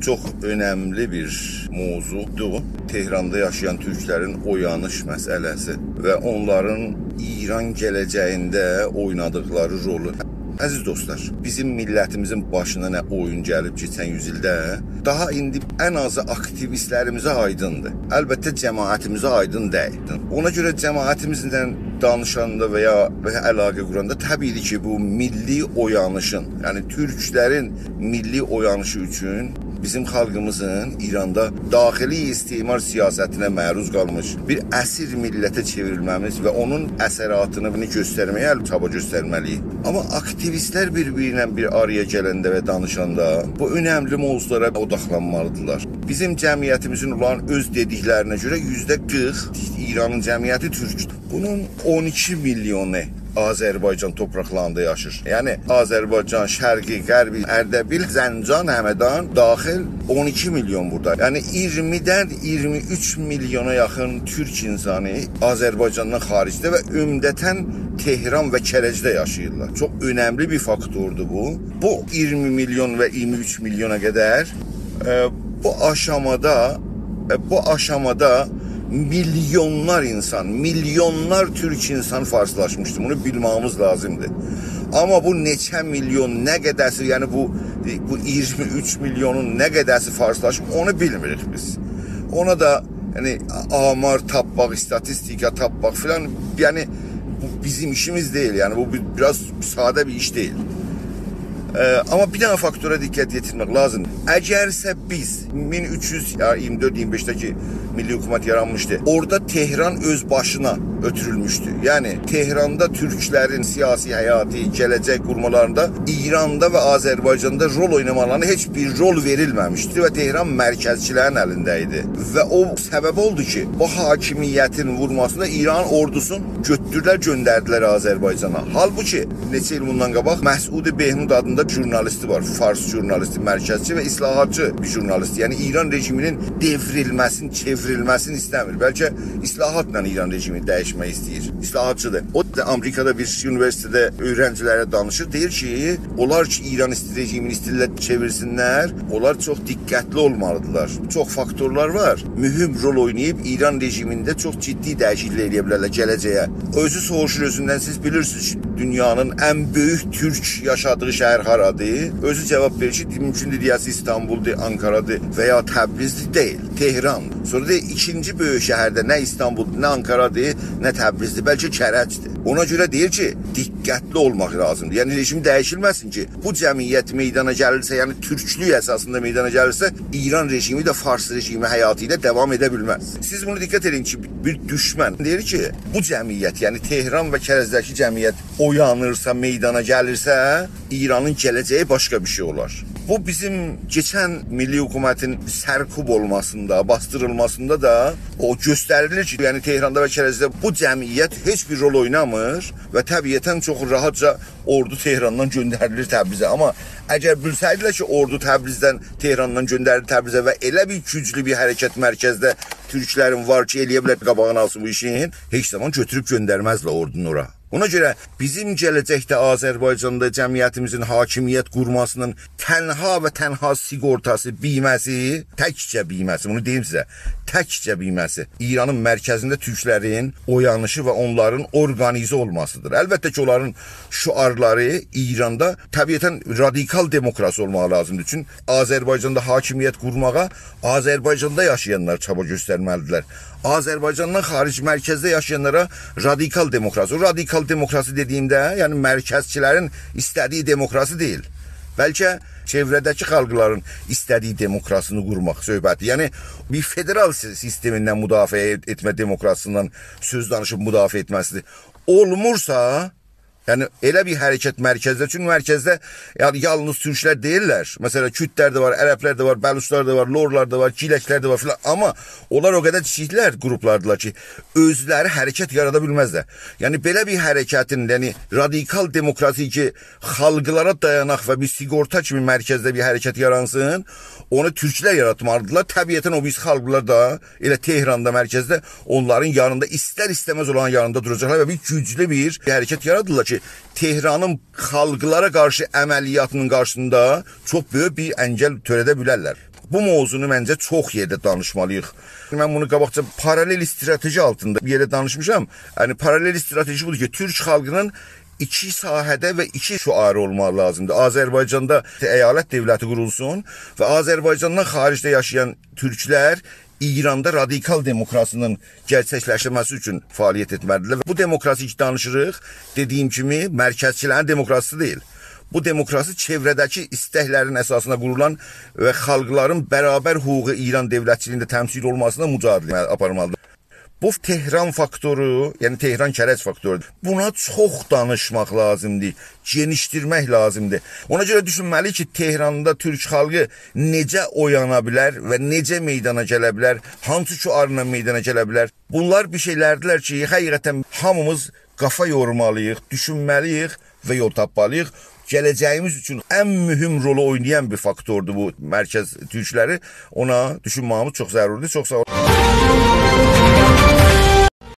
çox önəmli bir mövzudur. Tehranda yaşayan türklərin oyanış məsələsi və onların İran gələcəyində oynadıkları rolu. Əziz dostlar, bizim millətimizin başına nə oyun gəlib keçən yüzildə, daha indi ən azı aktivistlərimizə aydındır. Əlbəttə cəmaətimizə aydın deyil. Ona görə cəmaətimizlə danışanda və ya əlaqə quranda təbii ki, bu milli oyanışın, yəni türklərin milli oyanışı üçün bizim xalqımızın İranda daxili istimar siyasətinə məruz qalmış bir əsir millətə çevrilməmiz və onun əsəratını göstərməyə çaba göstərməliyik. Amma aktivistlər bir-birinə bir araya gələndə və danışanda bu önəmli mövzulara odaqlanmalıdırlar. Bizim cəmiyyətimizin olan öz dediklərinə görə %40 İranın cəmiyyəti türkdür. Bunun 12 milyonu Azərbaycan torpaqlarında yaşır. Yəni Azərbaycan, Şərqi, Qərbi, Ərdəbil, Zəncan, Həmədan daxil 12 milyon burada. Yəni 20-dən 23 milyona yaxın türk insanı Azərbaycandan xaricdə və ümumən Tehran və Kərəcdə yaşayırlar. Çox önəmli bir faktordur bu. Bu 20 milyon və 23 milyona qədər bu aşamada milyonlar insan, milyonlar türk insan farslaşmışdır. Bunu bilmemiz lazımdır. Ama bu neçə milyon, nə qədəsi, yəni bu 23 milyonun nə qədəsi farslaşıb, onu bilmirik biz. Ona da yəni amar tapmaq, istatistika tapmaq filan, yəni bu bizim işimiz değil. Yəni bu biraz sadə bir iş değil. Amma bir dənə faktora diqqət yetirmək lazımdır. Əgərsə biz 1324-25-dəki milli hökumət yaranmışdı. Orada Tehran öz başına ötürülmüşdü. Yəni Tehranda türklərin siyasi həyatı, gələcək qurmalarında İranda və Azərbaycanda rol oynamalarına heç bir rol verilməmişdi və Tehran mərkəzçilərin əlində idi. Və o səbəb oldu ki, bu hakimiyyətin vurmasında İran ordusunu göndərdilər Azərbaycana. Halbuki neçə il bundan qabaq Məsud Behmud adında jurnalisti var. Fars jurnalisti, mərkəzçi və islahatçı bir jurnalist. Yəni İran rejiminin devrilməsini, çevrilməsini istəmir. Bəlkə islahatla İran rejimini dəyişmək istəyir. İslahatçıdır. O da Amerikada bir üniversitede öğrencilere danışır. Deyir ki, onlar ki İran rejimini istəyirlər çevirsinlər, onlar çox diqqətli olmalıdırlar. Çox faktorlar var. Mühüm rol oynayıb İran rejimində çox ciddi dəyişiklik edə bilərlər gələcəyə. Özü soruşur özündən, siz bilirsiniz dünyanın ən böyük türk yaşadığı şəhər haradır? Özü cavab verir ki, mümkündür deyəsi İstanbul'dur, Ankara'dır və ya Təbrizdir, deyil. Tehran. Sonra da ikinci böyük şəhərdə nə İstanbul'dur, nə Ankara'dır, nə Təbrizdir, bəlkə Kərəcdir. Ona görə deyir ki, diqqətli olmaq lazımdır. Yəni rejim dəyişilməsin ki, bu cəmiyyət meydana gəlirsə, yəni türklük əsasında meydana gəlirsə, İran rejimi də Fars rejimi həyatı ilə davam edə bilməz. Siz bunu diqqət edin ki, bir düşmən deyir ki, bu cəmiyyət, yəni Tehran və Kərəzdəki cəmiyyət oyanırsa, meydana gəlirsə, İranın gələcəyi başqa bir şey olar. Bu bizim geçən milli hökumətin sərkub olmasında, bastırılmasında da o göstərilir ki, yəni Tehranda və Kərəzdə bu cəmiyyət heç bir rol oynamır və təbiətən çox rahatca ordu Tehrandan göndərilir Təbrizə. Amma əgər bilsəydilər ki, ordu Təbrizdən Tehrandan göndərilir Təbrizə və elə bir güclü bir hərəkət mərkəzdə türklərin var ki, eləyə bilər qabağını alsın bu işin, heç zaman götürüb göndərməzlər ordunu ora. Ona görə bizim gələcəkdə Azərbaycanda cəmiyyətimizin hakimiyyət qurmasının tənha və tənha sigortası, biməsi, təkcə biməsi, bunu deyim sizə, təkcə biməsi İranın mərkəzində türklərin oyanışı və onların orqanizə olmasıdır. Əlbəttə ki, onların şüarları İranda təbiətən radikal demokrasi olmağı lazımdır. Çünki Azərbaycanda hakimiyyət qurmağa Azərbaycanda yaşayanlar çaba göstərməlidirlər. Azərbaycandan xaric mərkəzdə yaşayanlara radikal demokrasi. O radikal demokrasi dediyimdə, yəni mərkəzçilərin istədiyi demokrasi deyil. Bəlkə çevrədəki xalqların istədiyi demokrasını qurmaq söhbəti. Yəni bir federal sistemindən müdafiə etmə demokrasisindən söz danışıb müdafiə etməsidir. Olmursa, yəni elə bir hərəkət mərkəzdə, çünki mərkəzdə yəni yalnız türklər deyirlər. Məsələn, Kürdlər də var, Ərəblər də var, Bəluçlar da var, Lorlar da var, Giləklər də var filan. Amma onlar o qədər kiçiklər qruplardılar ki, özləri hərəkət yarada bilməzlər. Yəni belə bir hərəkətin, yəni radikal demokrasi ki, xalqlara dayanaq və bir sigorta kimi mərkəzdə bir hərəkət yaransın, onu türklər yaratmalıdırlar. Təbiətən o biz xalqlar da elə Tehranda mərkəzdə onların yanında istər-istəməz olan yanında duracaqlar və bir güclü bir hərəkət yaradırlar ki, Tehranın xalqlara qarşı əməliyyatının qarşısında çox böyük bir əngəl törədə bilərlər. Bu mövzunu məncə çox yerdə danışmalıyıq. Mən bunu qabaqca paralel strateji altında bir yerdə danışmışam. Yəni paralel strateji budur ki, Türk xalqının iki sahədə və iki şüarı olmalı lazımdır. Azərbaycanda əyalət dövləti qurulsun və Azərbaycandan xaricdə yaşayan türklər İranda radikal demokrasinin gerçəkləşməsi üçün fəaliyyət etməlidirlər. Bu demokratik danışırıq, dediyim kimi, mərkəzçilərin demokrasisi deyil. Bu demokrasi çevrədəki istəklərin əsasına qurulan və xalqların bərabər hüququ İran dövlətçiliyində təmsil olmasına mücadilə aparmalıdır. Bu Tehran faktoru, yəni Tehran kərəc faktorudur. Buna çox danışmaq lazımdır, genişdirmək lazımdır. Ona görə düşünməliyik ki, Tehranda türk xalqı necə oyana bilər və necə meydana gələ bilər, hansı şüarla meydana gələ bilər. Bunlar bir şeylərdirlər ki, həqiqətən hamımız qafa yormalıyıq, düşünməliyik və yol tapmalıyıq. Gələcəyimiz üçün ən mühüm rolu oynayan bir faktordur bu mərkəz türkləri. Ona düşünməyimiz çox zəruridir. Çox sağ olun.